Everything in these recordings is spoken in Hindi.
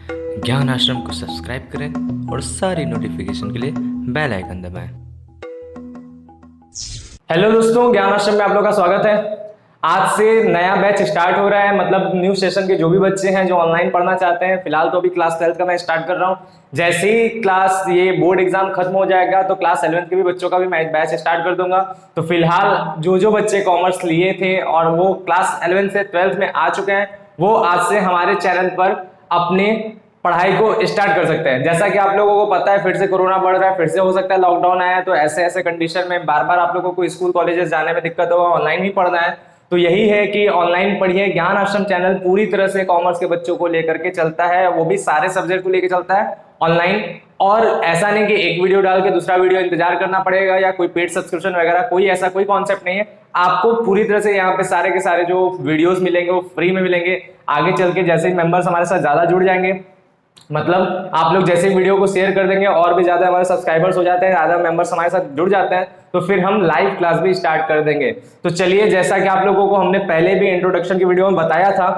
ज्ञान आश्रम को सब्सक्राइब करें और सारी नोटिफिकेशन के लिए बेल आइकन दबाएं। हेलो दोस्तों, ज्ञान आश्रम में आप लोगों का स्वागत है। आज से नया बैच स्टार्ट हो रहा है, मतलब न्यू सेशन के जो भी बच्चे हैं जो ऑनलाइन पढ़ना चाहते हैं। फिलहाल तो अभी क्लास 12th का मैं स्टार्ट कर रहा हूँ। जैसे ही क्लास ये बोर्ड एग्जाम खत्म हो जाएगा तो क्लास 11th के भी बच्चों का भी मैं बैच स्टार्ट कर दूंगा। तो फिलहाल जो जो बच्चे कॉमर्स लिए थे और वो क्लास 11th से 12th में आ चुके हैं, वो आज से हमारे चैनल पर अपने पढ़ाई को स्टार्ट कर सकते हैं। जैसा कि आप लोगों को पता है, फिर से कोरोना बढ़ रहा है, फिर से हो सकता है लॉकडाउन आया, तो ऐसे ऐसे कंडीशन में बार बार आप लोगों को स्कूल कॉलेजेस जाने में दिक्कत होगा, ऑनलाइन ही पढ़ना है। तो यही है कि ऑनलाइन पढ़िए। ज्ञान आश्रम चैनल पूरी तरह से कॉमर्स के बच्चों को लेकर के चलता है, वो भी सारे सब्जेक्ट को लेकर चलता है ऑनलाइन। और ऐसा नहीं कि एक वीडियो डाल के दूसरा वीडियो इंतजार करना पड़ेगा या कोई पेड सब्सक्रिप्शन वगैरह, कोई ऐसा कोई कॉन्सेप्ट नहीं है। आपको पूरी तरह से यहाँ पे सारे के सारे जो वीडियोस मिलेंगे वो फ्री में मिलेंगे। आगे चल के जैसे ही मेंबर्स हमारे साथ ज्यादा जुड़ जाएंगे, मतलब आप लोग जैसे वीडियो को शेयर कर देंगे और भी ज्यादा हमारे सब्सक्राइबर्स हो जाते हैं, ज्यादा मेंबर्स हमारे साथ जुड़ जाते हैं, तो फिर हम लाइव क्लास भी स्टार्ट कर देंगे। तो चलिए, जैसा कि आप लोगों को हमने पहले भी इंट्रोडक्शन की वीडियो में बताया था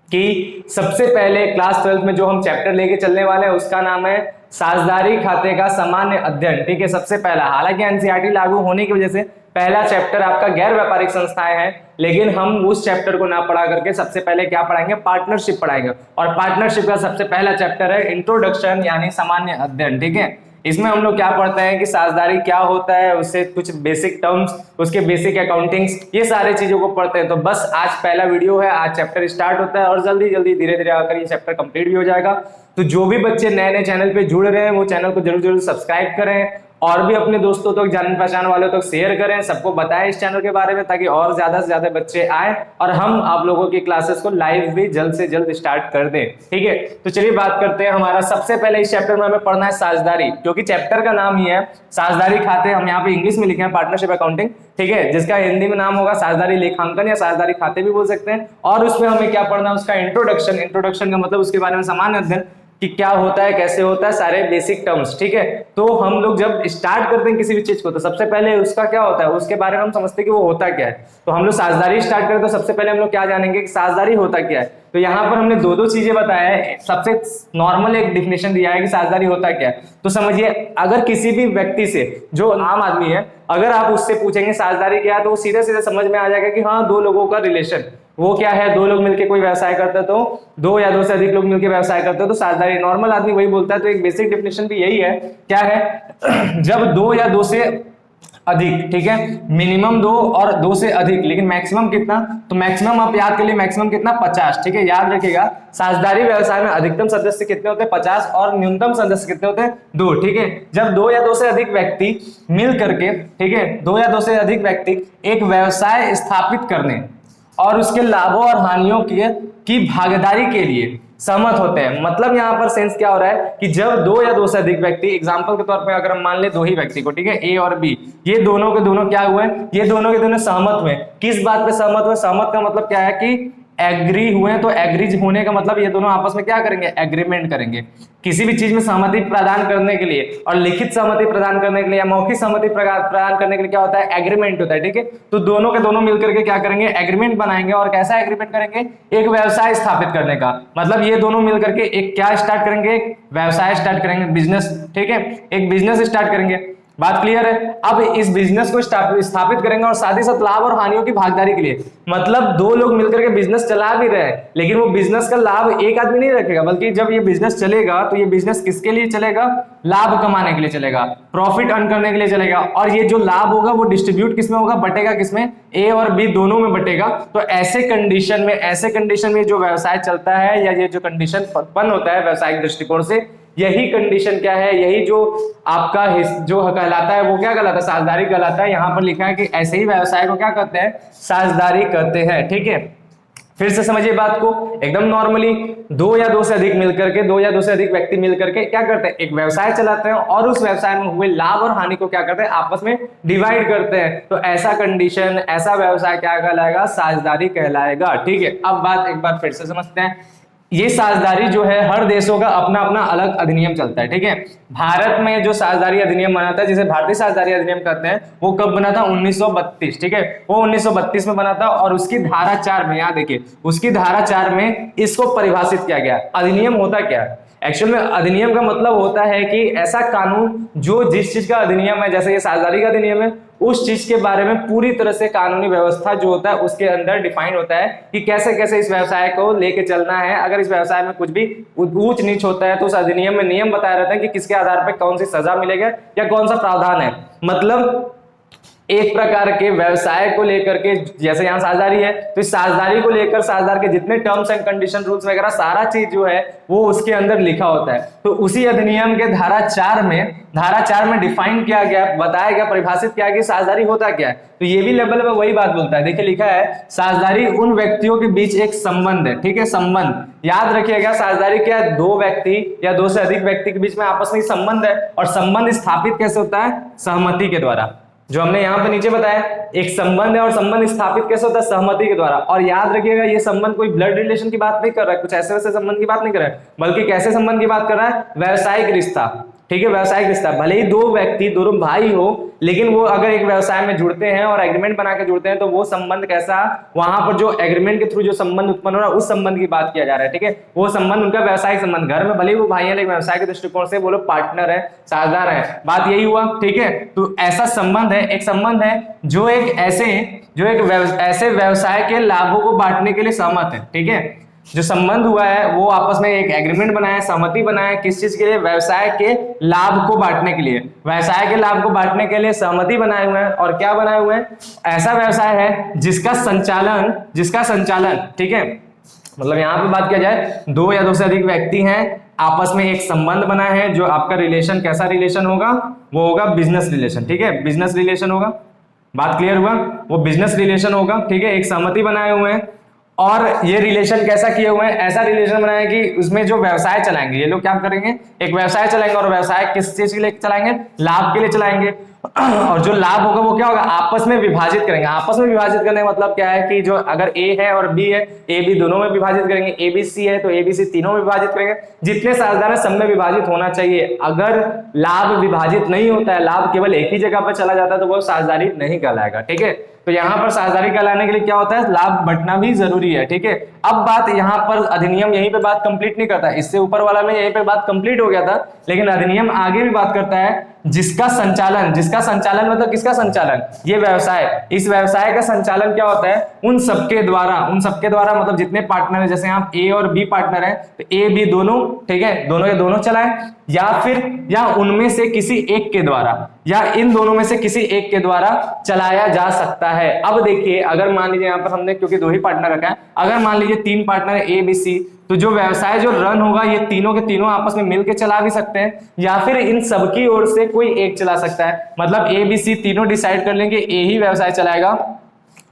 कि सबसे पहले क्लास 12th में जो हम चैप्टर लेके चलने वाले हैं उसका नाम है साझेदारी खाते का सामान्य अध्ययन। ठीक है, सबसे पहला, हालांकि एनसीईआरटी लागू होने की वजह से पहला चैप्टर आपका गैर व्यापारिक संस्थाएं हैं, लेकिन हम उस चैप्टर को ना पढ़ा करके सबसे पहले क्या पढ़ाएंगे, पार्टनरशिप पढ़ाएंगे। और पार्टनरशिप का सबसे पहला चैप्टर है इंट्रोडक्शन यानी सामान्य अध्ययन। ठीक है, इसमें हम लोग क्या पढ़ते हैं कि साझेदारी क्या होता है, उससे कुछ बेसिक टर्म्स, उसके बेसिक अकाउंटिंग्स, ये सारे चीजों को पढ़ते हैं। तो बस आज पहला वीडियो है, आज चैप्टर स्टार्ट होता है और जल्दी जल्दी धीरे धीरे आकर ये चैप्टर कंप्लीट भी हो जाएगा। तो जो भी बच्चे नए नए चैनल पे जुड़ रहे हैं वो चैनल को जरूर जरूर सब्सक्राइब करें और भी अपने दोस्तों तक, जान पहचान वालों तक शेयर करें, सबको बताएं इस चैनल के बारे में, ताकि और ज्यादा से ज्यादा बच्चे आए और हम आप लोगों की क्लासेस को लाइव भी जल्द से जल्द स्टार्ट कर दें। ठीक है, तो चलिए बात करते हैं। हमारा सबसे पहले इस चैप्टर में हमें पढ़ना है साझेदारी, क्योंकि चैप्टर का नाम ही है साझेदारी खाते। हम यहाँ पे इंग्लिश में लिखे हैं पार्टनरशिप अकाउंटिंग, ठीक है, जिसका हिंदी में नाम होगा साझेदारी लेखांकन या साझेदारी खाते भी बोल सकते हैं। और उसमें हमें क्या पढ़ना है, उसका इंट्रोडक्शन। इंट्रोडक्शन का मतलब उसके बारे में सामान्य अध्ययन कि क्या होता है, कैसे होता है, सारे बेसिक टर्म्स। ठीक है, तो हम लोग जब स्टार्ट करते हैं किसी भी चीज को तो सबसे पहले उसका क्या होता है, उसके बारे में हम समझते हैं कि वो होता क्या है। तो हम लोग साझेदारी स्टार्ट करें तो सबसे पहले हम लोग क्या जानेंगे कि साझेदारी होता क्या है। तो यहाँ पर हमने दो चीजें बताया है। सबसे नॉर्मल एक डिफिनेशन दिया है कि साझेदारी होता क्या है। तो समझिए, अगर किसी भी व्यक्ति से, जो आम आदमी है, अगर आप उससे पूछेंगे साझेदारी क्या है, तो वो सीधे सीधे समझ में आ जाएगा कि हाँ, दो लोगों का रिलेशन। वो क्या है, दो लोग मिलकर कोई व्यवसाय करते हैं, तो दो या दो से अधिक लोग मिलकर व्यवसाय करते हैं तो साझेदारी। नॉर्मल आदमी वही बोलता है। तो एक बेसिक डेफिनेशन भी यही है, क्या है, जब दो या दो से अधिक, ठीक है, मिनिमम दो और दो से अधिक, लेकिन मैक्सिमम कितना, तो मैक्सिमम आप याद कर लिए, मैक्सिमम कितना, 50। ठीक है, याद रखिएगा, साझेदारी व्यवसाय में अधिकतम सदस्य कितने होते हैं, 50, और न्यूनतम सदस्य कितने होते हैं, 2। ठीक है, जब दो या दो से अधिक व्यक्ति मिल करके, ठीक है, दो या दो से अधिक व्यक्ति एक व्यवसाय स्थापित करने और उसके लाभों और हानियों की भागीदारी के लिए सहमत होते हैं। मतलब यहाँ पर सेंस क्या हो रहा है कि जब दो या दो से अधिक व्यक्ति, एग्जांपल के तौर पे अगर हम मान ले दो ही व्यक्ति को, ठीक है, ए और बी, ये दोनों के दोनों क्या हुए, ये दोनों के दोनों सहमत हुए। किस बात पे सहमत हुए, सहमत का मतलब क्या है कि एग्री हुए। तो एग्री होने का मतलब ये दोनों आपस में क्या करेंगे, एग्रीमेंट करेंगे। किसी भी चीज में सहमति प्रदान करने के लिए, और लिखित सहमति प्रदान करने के लिए या मौखिक सहमति प्रदान करने के लिए क्या होता है, एग्रीमेंट होता है। ठीक है, तो दोनों के दोनों मिलकर के क्या करेंगे, एग्रीमेंट बनाएंगे। और कैसा एग्रीमेंट करेंगे, एक व्यवसाय स्थापित करने का। मतलब ये दोनों मिलकर के एक क्या स्टार्ट करेंगे, एक व्यवसाय स्टार्ट करेंगे, बिजनेस। ठीक है, एक बिजनेस स्टार्ट करेंगे। बात क्लियर है। अब इस बिजनेस को स्थापित करेंगे और साथ ही साथ लाभ और हानियों की भागीदारी के लिए, मतलब दो लोग मिलकर के बिजनेस चला भी रहे हैं, लेकिन वो बिजनेस का लाभ एक आदमी नहीं रखेगा, बल्कि जब ये बिजनेस चलेगा तो ये बिजनेस किसके लिए चलेगा, लाभ कमाने के लिए चलेगा, प्रॉफिट अर्न करने के लिए चलेगा। और ये जो लाभ होगा वो डिस्ट्रीब्यूट किसमें होगा, बटेगा किसमें, ए और बी दोनों में बटेगा। तो ऐसे कंडीशन में जो व्यवसाय चलता है या ये जो कंडीशन उत्पन्न होता है व्यवसायिक दृष्टिकोण से, यही कंडीशन क्या है, यही जो आपका जो कहलाता है वो क्या कहलाता है, साझेदारी कहलाता है। यहां पर लिखा है कि ऐसे ही व्यवसाय को क्या कहते हैं, साझेदारी कहते हैं। ठीक है, फिर से समझिए बात को एकदम नॉर्मली। दो या दो से अधिक मिलकर के, दो या दो से अधिक व्यक्ति मिलकर के क्या करते हैं, एक व्यवसाय चलाते हैं और उस व्यवसाय में हुए लाभ और हानि को क्या करते हैं, आपस में डिवाइड करते हैं। तो ऐसा कंडीशन, ऐसा व्यवसाय क्या कहलाएगा, साझेदारी कहलाएगा। ठीक है, अब बात एक बार फिर से समझते हैं। ये साझेदारी जो है हर देशों का अपना अपना अलग अधिनियम चलता है, ठीक है। भारत में जो साझेदारी अधिनियम बना था, जिसे भारतीय साझेदारी अधिनियम कहते हैं, वो कब बना था? 1932, ठीक है। वो 1932 में बना था और उसकी धारा 4 में, यहाँ देखिए, उसकी धारा 4 में इसको परिभाषित किया गया। अधिनियम होता क्या है? एक्चुअल में अधिनियम का मतलब होता है कि ऐसा कानून जो जिस चीज का अधिनियम है, जैसे ये साझेदारी का अधिनियम है, उस चीज के बारे में पूरी तरह से कानूनी व्यवस्था जो होता है उसके अंदर डिफाइन होता है कि कैसे कैसे इस व्यवसाय को लेके चलना है। अगर इस व्यवसाय में कुछ भी ऊंच नीच होता है तो उस अधिनियम में नियम बताया रहता है कि किसके आधार पर कौन सी सजा मिलेगा या कौन सा प्रावधान है। मतलब एक प्रकार के व्यवसाय को लेकर के, जैसे यहाँ साझेदारी है, तो इस साझेदारी को लेकर साझेदार के जितने टर्म्स एंड कंडीशन, रूल्स वगैरह सारा चीज जो है वो उसके अंदर लिखा होता है। तो उसी अधिनियम के धारा 4 में डिफाइन किया गया, बताया गया, परिभाषित किया गया साझेदारी होता क्या है। तो ये भी लेवल में वही बात बोलता है। देखिए लिखा है, साझेदारी उन व्यक्तियों के बीच एक संबंध है, ठीक है, संबंध। याद रखिएगा, साझेदारी क्या है? दो व्यक्ति या दो से अधिक व्यक्ति के बीच में आपस में संबंध है, और संबंध स्थापित कैसे होता है? सहमति के द्वारा। जो हमने यहाँ पे नीचे बताया, एक संबंध है और संबंध स्थापित कैसे होता है? सहमति के द्वारा। और याद रखिएगा, ये संबंध कोई ब्लड रिलेशन की बात नहीं कर रहा है, कुछ ऐसे वैसे संबंध की बात नहीं कर रहा है, बल्कि कैसे संबंध की बात कर रहा है? व्यवसायिक रिश्ता, ठीक है, व्यवसायिक रिश्ता। भले ही दो व्यक्ति, दोनों भाई हो, लेकिन वो अगर एक व्यवसाय में जुड़ते हैं और एग्रीमेंट बना के जुड़ते हैं, तो वो संबंध कैसा? वहां पर जो एग्रीमेंट के थ्रू जो संबंध उत्पन्न हो रहा है, उस संबंध की बात किया जा रहा है, ठीक है। वो संबंध उनका व्यवसायिक संबंध, घर में भले ही वो भाई है लेकिन व्यवसाय के दृष्टिकोण से वो लोग पार्टनर है, साझेदार है। बात यही हुआ, ठीक है। तो ऐसा संबंध है, एक संबंध है जो एक ऐसे व्यवसाय के लाभों को बांटने के लिए सहमत है, ठीक है। जो संबंध हुआ है वो आपस में एक एग्रीमेंट बनाया, सहमति बनाया, किस चीज के लिए? व्यवसाय के लाभ को बांटने के लिए। व्यवसाय के लाभ को बांटने के लिए सहमति बनाए हुए हैं। और क्या बनाए हुए हैं? ऐसा व्यवसाय है जिसका संचालन, ठीक है, मतलब यहाँ पे बात किया जाए, दो या दो से अधिक व्यक्ति हैं, आपस में एक संबंध बना है, जो आपका रिलेशन कैसा रिलेशन होगा? वो होगा बिजनेस रिलेशन, ठीक है, बिजनेस रिलेशन होगा। बात क्लियर हुआ? वो बिजनेस रिलेशन होगा, ठीक है। एक सहमति बनाए हुए हैं और ये रिलेशन कैसा किए हुए हैं? ऐसा रिलेशन बनाया कि उसमें जो व्यवसाय चलाएंगे, ये लोग क्या करेंगे? एक व्यवसाय चलाएंगे, और व्यवसाय किस चीज के लिए चलाएंगे? लाभ के लिए चलाएंगे। और जो लाभ होगा वो क्या होगा? आपस में विभाजित करेंगे। आपस में विभाजित करने का मतलब क्या है कि जो अगर ए है और बी है, ए बी दोनों में विभाजित करेंगे। ए बी सी है तो ए बी सी तीनों में विभाजित करेंगे। जितने साझेदार है सब में विभाजित होना चाहिए। अगर लाभ विभाजित नहीं होता है, लाभ केवल एक ही जगह पर चला जाता है, तो वो साझेदारी नहीं कहलाएगा, ठीक है। तो यहाँ पर साझेदारी कहलाने के लिए क्या होता है? लाभ बंटना भी जरूरी है, ठीक है। अब बात यहाँ पर अधिनियम यहीं पे बात कंप्लीट नहीं करता, इससे ऊपर वाला में यहीं पे बात कंप्लीट हो गया था, लेकिन अधिनियम आगे भी बात करता है जिसका संचालन मतलब किसका संचालन? ये व्यवसाय। इस व्यवसाय का संचालन क्या होता है? उन सबके द्वारा मतलब जितने पार्टनर है, जैसे यहाँ ए और बी पार्टनर है, तो ए बी दोनों, ठीक है, दोनों के दोनों चलाएं, या उनमें से किसी एक के द्वारा, या इन दोनों में से किसी एक के द्वारा चलाया जा सकता है। अब देखिए, अगर मान लीजिए यहाँ पर हमने, क्योंकि दो ही पार्टनर रखा है, अगर मान लीजिए 3 पार्टनर है, ए बी सी, तो जो व्यवसाय जो रन होगा, ये तीनों के तीनों आपस में मिलकर चला भी सकते हैं, या फिर इन सबकी ओर से कोई एक चला सकता है। मतलब ए बी सी तीनों डिसाइड कर लेंगे ए ही व्यवसाय चलाएगा,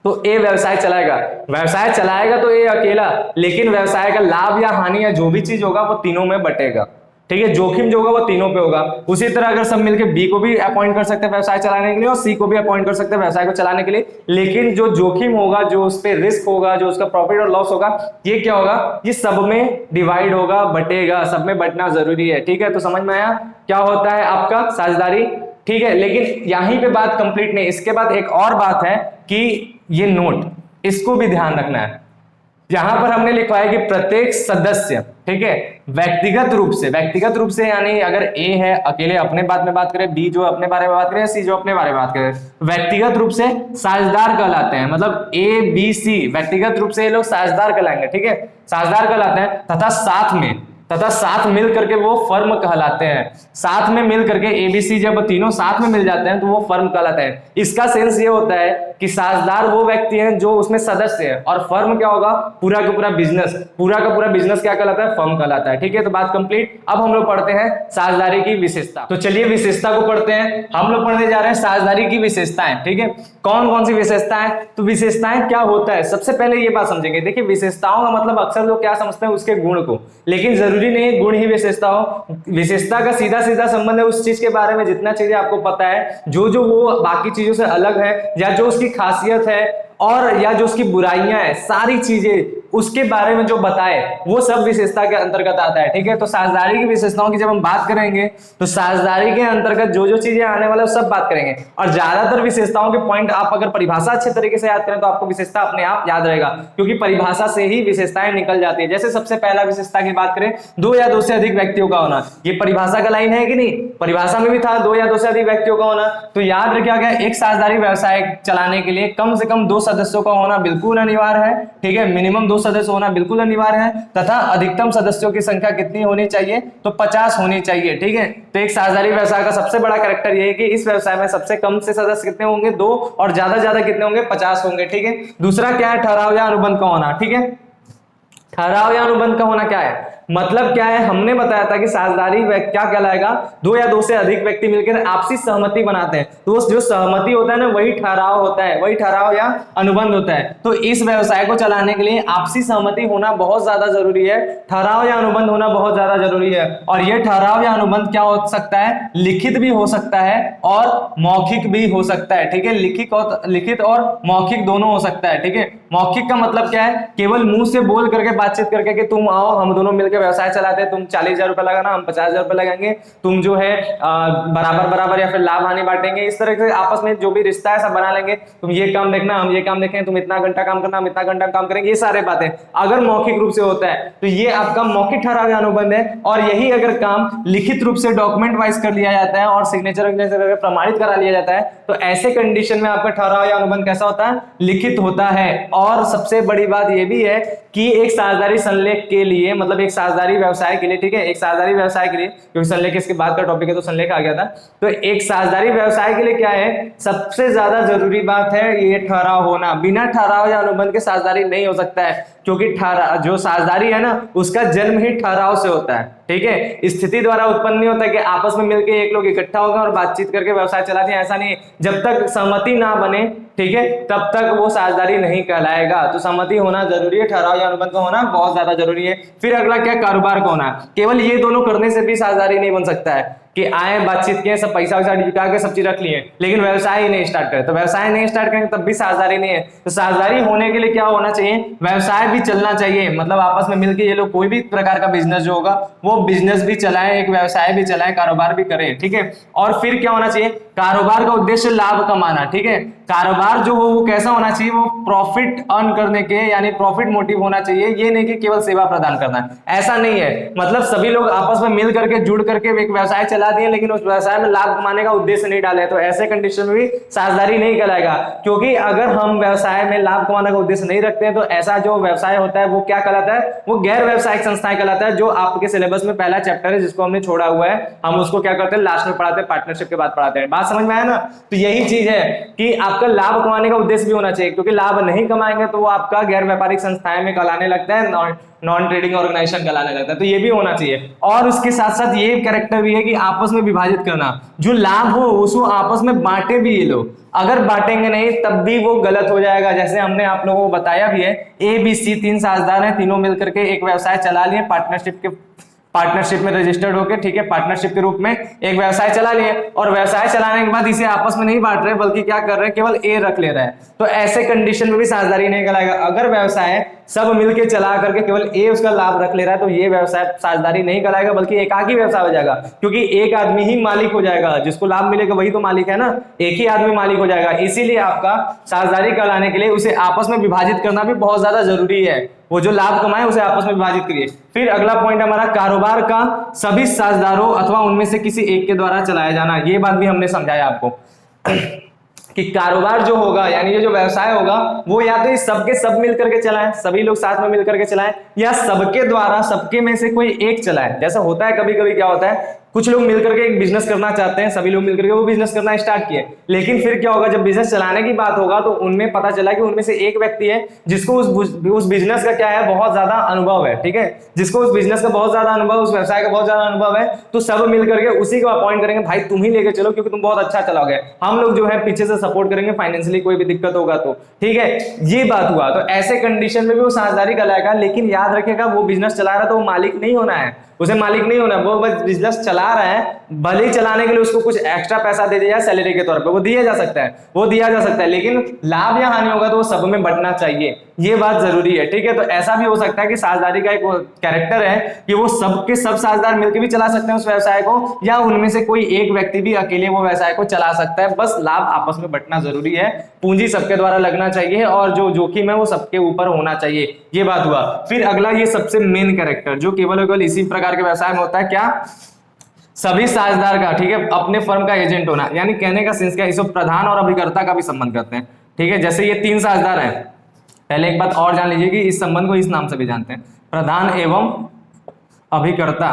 तो ए व्यवसाय चलाएगा तो ए अकेला, लेकिन व्यवसाय का लाभ या हानि या जो भी चीज होगा वो तीनों में बटेगा, ठीक है। जोखिम जो होगा वो तीनों पे होगा। उसी तरह अगर सब मिलकर बी को भी अपॉइंट कर सकते हैं व्यवसाय चलाने के लिए, और सी को भी अपॉइंट कर सकते हैं व्यवसाय को चलाने के लिए, लेकिन जो जोखिम होगा, जो उस पर रिस्क होगा, जो उसका प्रॉफिट और लॉस होगा, ये क्या होगा? ये सब में डिवाइड होगा, बटेगा, सब में बटना जरूरी है, ठीक है। तो समझ में आया क्या होता है आपका साझेदारी, ठीक है। लेकिन यहीं पे बात कंप्लीट नहीं, इसके बाद एक और बात है कि ये नोट, इसको भी ध्यान रखना है। यहां पर हमने लिखा है कि प्रत्येक सदस्य, ठीक है, व्यक्तिगत रूप से यानी अगर ए है अकेले अपने बारे में बात करे, बी जो अपने बारे में बात करे, सी जो अपने बारे में बात करे, व्यक्तिगत रूप से साझेदार कहलाते हैं। मतलब ए बी सी व्यक्तिगत रूप से ये लोग साझेदार कहलाएंगे, ठीक है, साझेदार कहलाते हैं, तथा साथ मिल करके वो फर्म कहलाते हैं। साथ में मिल करके एबीसी जब तीनों साथ में मिल जाते हैं तो वो फर्म कहलाते हैं। इसका सेंस ये होता है कि साझेदार वो व्यक्ति हैं जो उसमें सदस्य है, और फर्म क्या होगा? पूरा का पूरा बिजनेस क्या कहलाता है? फर्म कहलाता है, ठीक है। तो बात कंप्लीट। अब हम लोग पढ़ते हैं साझेदारी की विशेषता। तो चलिए विशेषता को पढ़ते हैं। हम लोग पढ़ने जा रहे हैं साझेदारी की विशेषताएं, ठीक है। कौन कौन सी विशेषताएं? तो विशेषताएं क्या होता है, सबसे पहले ये बात समझेंगे। देखिए विशेषताओं का मतलब अक्सर लोग क्या समझते हैं? उसके गुण को, लेकिन जरूरी नहीं गुण ही विशेषता हो। विशेषता का सीधा सीधा संबंध है उस चीज के बारे में जितना चीजें आपको पता है, जो वो बाकी चीजों से अलग है, या जो उसकी खासियत है, और या जो उसकी बुराइयां है, सारी चीजें उसके बारे में जो बताए वो सब विशेषता के अंतर्गत आता है। ठीक है, तो साझेदारी की विशेषताओं की जब हम बात करेंगे तो साझेदारी के अंतर्गत जो जो चीजें आने वाले सब बात करेंगे, और ज्यादातर विशेषताओं के पॉइंट आप अगर परिभाषा अच्छे तरीके से याद करें तो आपको विशेषता अपने आप याद रहेगा, क्योंकि परिभाषा से ही विशेषताएं निकल जाती है। जैसे सबसे पहला विशेषता की बात करें, दो या दो से अधिक व्यक्तियों का होना, ये परिभाषा का लाइन है कि नहीं, परिभाषा में भी था दो या दो से अधिक व्यक्तियों का होना। तो याद रखिए गया एक साझेदारी व्यवसाय चलाने के लिए कम से कम 2 सदस्यों का होना बिल्कुल अनिवार्य है। ठीक है, मिनिमम 2 सदस्य होना बिल्कुल अनिवार्य है, तथा अधिकतम सदस्यों की संख्या कितनी होनी चाहिए, तो 50 होनी चाहिए। ठीक है, तो एक साझेदारी व्यवसाय का सबसे बड़ा कैरेक्टर ये है कि इस व्यवसाय में सबसे कम से सदस्य कितने होंगे, 2, और ज्यादा कितने होंगे, 50 होंगे। ठीक है, दूसरा क्या है, ठहराव या अनुबंध का होना। ठीक है, ठहराव या अनुबंध का होना क्या है, मतलब क्या है, हमने बताया था कि साझेदारी क्या कहलाएगा, 2 या 2 से अधिक व्यक्ति मिलकर आपसी सहमति बनाते हैं, तो जो सहमति होता है ना वही ठहराव होता है, वही ठहराव या अनुबंध होता है। तो इस व्यवसाय को चलाने के लिए आपसी सहमति होना बहुत ज्यादा जरूरी है, ठहराव या अनुबंध होना बहुत ज्यादा जरूरी है। और यह ठहराव या अनुबंध क्या हो सकता है, लिखित भी हो सकता है और मौखिक भी हो सकता है। ठीक है, लिखित और मौखिक दोनों हो सकता है। ठीक है, मौखिक का मतलब क्या है, केवल मुंह से बोल करके बातचीत करके कि तुम आओ हम दोनों मिलकर व्यवसाय चलाते हैं, तुम 40,000 रुपए लगाना, हम 50,000 रुपए लगाएंगे, तुम जो है बराबर बराबर या फिर लाभ हानि बांटेंगे, इस तरह से आपस में जो भी रिश्ता है सब बना लेंगे, तुम ये काम देखना हम ये काम देखेंगे, तुम इतना घंटा काम करना हम इतना घंटा काम करेंगे, ये सारे बातें अगर मौखिक रूप से होता है तो ये आपका मौखिक ठहराव या अनुबंध है। और यही अगर काम लिखित रूप से डॉक्यूमेंट वाइज कर लिया जाता है और सिग्नेचर करके प्रमाणित करा लिया जाता है तो ऐसे कंडीशन में आपका ठहराव या अनुबंध कैसा होता है, लिखित होता है। और सबसे बड़ी बात यह भी है कि एक साझेदारी संलेख के लिए, मतलब एक साझेदारी व्यवसाय के लिए, ठीक है, एक साझेदारी व्यवसाय के लिए, क्योंकि संलेख इसके बाद का टॉपिक है तो संलेख आ गया था, तो एक साझेदारी व्यवसाय के लिए क्या है, सबसे ज्यादा जरूरी बात है ये ठहराव होना। बिना ठहराव या अनुबंध के साझेदारी नहीं हो सकता है, क्योंकि जो साझेदारी है ना उसका जन्म ही ठहराव से होता है। ठीक है, स्थिति द्वारा उत्पन्न नहीं होता कि आपस में मिलकर एक लोग इकट्ठा होगा और बातचीत करके व्यवसाय चलाते हैं, ऐसा नहीं। जब तक सहमति ना बने, ठीक है, तब तक वो साझेदारी नहीं कहलाएगा। तो सहमति होना जरूरी है, ठहराव या अनुबंध का होना बहुत ज्यादा जरूरी है। फिर अगला क्या, कारोबार का होना। केवल ये दोनों करने से भी साझेदारी नहीं बन सकता है कि आए बातचीत किए सब पैसा वैसा जुटा के सब चीज रख लिए, लेकिन व्यवसाय ही नहीं स्टार्ट करे, तो व्यवसाय नहीं स्टार्ट करेंगे तब भी साझेदारी नहीं है। तो साझेदारी होने के लिए क्या होना चाहिए, व्यवसाय भी चलना चाहिए, मतलब आपस में मिलकर ये लोग कोई भी प्रकार का बिजनेस जो होगा वो बिजनेस भी चलाए, एक व्यवसाय भी चलाए, कारोबार भी करे। ठीक है, और फिर क्या होना चाहिए, कारोबार का उद्देश्य लाभ कमाना। ठीक है, कारोबार जो हो वो कैसा होना चाहिए, वो प्रॉफिट अर्न करने के यानी प्रॉफिट मोटिव होना चाहिए, ये नहीं कि केवल सेवा प्रदान करना, ऐसा नहीं है। मतलब सभी लोग आपस में मिल करके जुड़ करके एक व्यवसाय चला दिए लेकिन उस व्यवसाय में लाभ कमाने का उद्देश्य नहीं डाले, तो ऐसे कंडीशन में भी साझेदारी नहीं कहलाएगा। क्योंकि अगर हम व्यवसाय में लाभ कमाने का उद्देश्य नहीं रखते हैं तो ऐसा जो व्यवसाय होता है वो क्या कहलाता है, वो गैर व्यवसायिक संस्थाएं कहलाता है, जो आपके सिलेबस में पहला चैप्टर है जिसको हमने छोड़ा हुआ है, हम उसको क्या करते हैं लास्ट में पढ़ाते हैं, पार्टनरशिप के बाद पढ़ाते हैं। बात समझ में आया ना। तो यही चीज है कि आपका लाभ कमाने का उद्देश्य भी होना चाहिए, क्योंकि लाभ नहीं कमाएंगे तो वो आपका गैर व्यापारिक संस्थाएं में कहलाने लगता है, नॉन ट्रेडिंग ऑर्गेनाइजेशन कहलाने लगता है। तो ये भी होना चाहिए। और उसके साथ साथ ये कैरेक्टर भी है कि आपस में विभाजित करना, जो लाभ हो उसको आपस में बांटे भी ये लोग, अगर बांटेंगे नहीं तब भी वो गलत हो जाएगा। जैसे हमने आप लोगों को बताया भी है, ABC 3 साझेदार हैं, तीनों मिलकर के एक व्यवसाय चला लिए, पार्टनरशिप में रजिस्टर्ड होकर, ठीक है, पार्टनरशिप के रूप में एक व्यवसाय चला लिए, और व्यवसाय चलाने के बाद इसे आपस में नहीं बांट रहे बल्कि क्या कर रहे हैं, केवल ए रख ले रहे हैं, तो ऐसे कंडीशन में भी साझेदारी नहीं कहलाएगा। अगर व्यवसाय सब मिलके चला करके केवल ए उसका लाभ रख ले रहा है तो ये व्यवसाय साझेदारी नहीं कहलाएगा बल्कि एकाकी व्यवसाय हो जाएगा, क्योंकि एक आदमी ही मालिक हो जाएगा, जिसको लाभ मिलेगा वही तो मालिक है ना, एक ही आदमी मालिक हो जाएगा। इसीलिए आपका साझेदारी कहलाने के लिए उसे आपस में विभाजित करना भी बहुत ज्यादा जरूरी है, वो जो लाभ कमाए उसे आपस में विभाजित करिए। फिर अगला पॉइंट हमारा कारोबार का सभी साझेदारों अथवा उनमें से किसी एक के द्वारा चलाया जाना। ये बात भी हमने समझाया आपको कि कारोबार जो होगा यानी ये जो व्यवसाय होगा वो या तो सबके सब मिल करके चलाएं, सभी लोग साथ में मिल करके चलाएं, या सबके द्वारा सबके में से कोई एक चलाए। जैसा होता है कभी कभी क्या होता है, कुछ लोग मिलकर के एक बिजनेस करना चाहते हैं, सभी लोग मिलकर के वो बिजनेस करना स्टार्ट किए, लेकिन फिर क्या होगा, जब बिजनेस चलाने की बात होगा तो उनमें पता चला कि उनमें से एक व्यक्ति है जिसको उस बिजनेस का क्या है बहुत ज्यादा अनुभव है, ठीक है, जिसको उस बिजनेस का बहुत ज्यादा अनुभव, उस व्यवसाय का बहुत ज्यादा अनुभव है, तो सब मिलकर के उसी को अपॉइंट करेंगे, भाई तुम ही लेके चलो क्योंकि तुम बहुत अच्छा चलाओगे, हम लोग जो है पीछे से सपोर्ट करेंगे फाइनेंशियली, कोई भी दिक्कत होगा तो, ठीक है, ये बात हुआ। तो ऐसे कंडीशन में भी वो साझेदारी कहलाएगा, लेकिन याद रखिएगा वो बिजनेस चला रहा तो वो मालिक नहीं होना है, उसे मालिक नहीं होना, वो बस बिजनेस चला रहा है, भले ही चलाने के लिए उसको कुछ एक्स्ट्रा पैसा दे दिया जाए सैलरी के तौर पे, वो दिया जा सकता है, वो दिया जा सकता है, लेकिन लाभ या हानि होगा तो वो सब में बंटना चाहिए, ये बात जरूरी है। ठीक है, तो ऐसा भी हो सकता है कि साझेदारी का एक कैरेक्टर है कि वो सबके सब साझेदार मिलकर भी चला सकते हैं उस व्यवसाय को, या उनमें से कोई एक व्यक्ति भी अकेले वो व्यवसाय को चला सकता है। बस लाभ आपस में बंटना जरूरी है, पूंजी सबके द्वारा लगना चाहिए और जो जोखिम है वो सबके ऊपर होना चाहिए, ये बात हुआ। फिर अगला, ये सबसे मेन कैरेक्टर जो केवल इसी प्रकार के व्यवसाय में होता है, क्या? सभी साझेदार का, ठीक है, अपने फर्म का एजेंट होना। यानी कहने का सेंस क्या है, इसको प्रधान और अभिकर्ता का भी संबंध करते हैं। ठीक है, जैसे ये 3 साझेदार हैं, पहले एक बात और जान लीजिए कि इस संबंध को इस नाम से भी जानते हैं, प्रधान एवं अभिकर्ता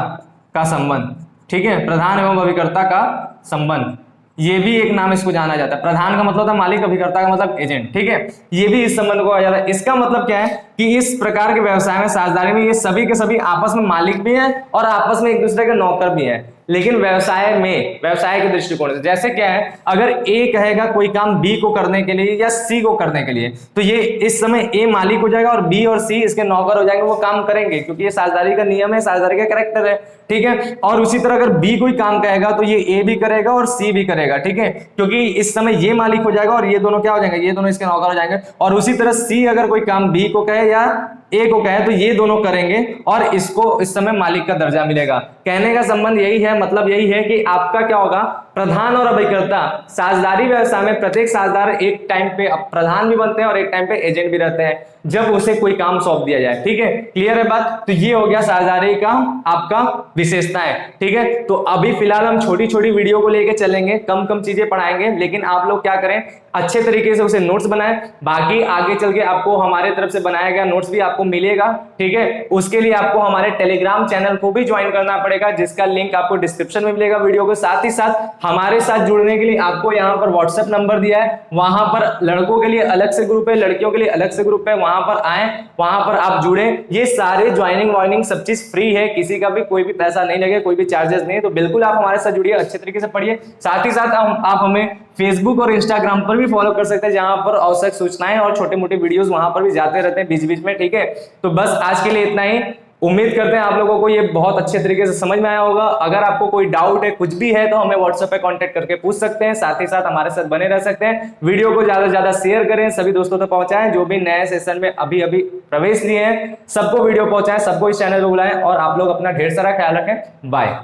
का संबंध। ठीक है, प्रधान एवं अभिकर्ता का संबंध, ये भी एक नाम इसको जाना जाता है। प्रधान का मतलब होता है मालिक, अभिकर्ता का मतलब एजेंट। ठीक है, ये भी इस संबंध को आ जाता है। इसका मतलब क्या है कि इस प्रकार के व्यवसाय में, साझेदारी में, ये सभी के सभी आपस में मालिक भी हैं और आपस में एक दूसरे के नौकर भी हैं। लेकिन व्यवसाय में, व्यवसाय के दृष्टिकोण से जैसे क्या है, अगर ए कहेगा कोई काम बी को करने के लिए या सी को करने के लिए, तो ये इस समय ए मालिक हो जाएगा और बी और सी इसके नौकर हो जाएंगे, वो काम करेंगे, क्योंकि ये साझेदारी का नियम है, साझेदारी का कैरेक्टर है। ठीक है, और उसी तरह अगर बी कोई काम कहेगा तो ये ए भी करेगा और सी भी करेगा। ठीक है, क्योंकि इस समय ये मालिक हो जाएगा और ये दोनों क्या हो जाएंगे, ये दोनों इसके नौकर हो जाएंगे। और उसी तरह सी अगर कोई काम बी को कहे या ए को कहे तो ये दोनों करेंगे और इसको इस समय मालिक का दर्जा मिलेगा। कहने का संबंध यही है, मतलब यही है कि आपका क्या होगा, प्रधान और अभिकर्ता साझेदारी व्यवसाय में प्रत्येक साझेदार एक टाइम पे प्रधान भी बनते हैं और एक टाइम पे एजेंट भी रहते हैं जब उसे कोई काम सौंप दिया जाए। ठीक है, क्लियर है बात? तो ये हो गया साझेदारी का आपका विशेषताएं। ठीक है, तो अभी फिलहाल हम छोटी छोटी वीडियो को लेके चलेंगे, कम कम चीजें पढ़ाएंगे, लेकिन आप लोग क्या करें, अच्छे तरीके से उसे नोट्स बनाएं। बाकी आगे चल के आपको हमारे तरफ से बनाया गया नोट्स भी आपको मिलेगा। ठीक है, उसके लिए आपको हमारे टेलीग्राम चैनल को भी ज्वाइन करना पड़ेगा, जिसका लिंक आपको डिस्क्रिप्शन में मिलेगा वीडियो को। साथ ही साथ हमारे साथ जुड़ने के लिए आपको यहाँ पर व्हाट्सएप नंबर दिया है, वहां पर लड़कों के लिए अलग से ग्रुप है, लड़कियों के लिए अलग से ग्रुप है, वहां पर आए, वहां पर आप जुड़े। ये सारे ज्वाइनिंग वाइनिंग सब चीज फ्री है, किसी का भी कोई भी पैसा नहीं लगे, कोई भी चार्जेस नहीं है। तो बिल्कुल आप हमारे साथ जुड़िए, अच्छे तरीके से पढ़िए। साथ ही साथ आप हमें फेसबुक और इंस्टाग्राम पर भी फॉलो कर सकते हैं, जहां पर आवश्यक सूचनाएं और छोटे मोटे वीडियोस वहां पर भी जाते रहते हैं बीच बीच में। ठीक है, तो बस आज के लिए इतना ही। उम्मीद करते हैं आप लोगों को ये बहुत अच्छे तरीके से समझ में आया होगा। अगर आपको कोई डाउट है, कुछ भी है, तो हमें व्हाट्सएप पे कांटेक्ट करके पूछ सकते हैं। साथ ही साथ हमारे साथ बने रह सकते हैं। वीडियो को ज्यादा से ज्यादा शेयर करें, सभी दोस्तों तक पहुंचाएं। जो भी नए सेशन में अभी अभी प्रवेश लिए हैं, सबको वीडियो पहुंचाएं, सबको इस चैनल को बुलाएं और आप लोग अपना ढेर सारा ख्याल रखें। बाय।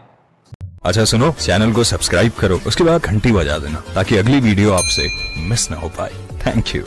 अच्छा सुनो, चैनल को सब्सक्राइब करो, उसके बाद घंटी बजा देना ताकि अगली वीडियो आपसे मिस ना हो पाए। Thank you.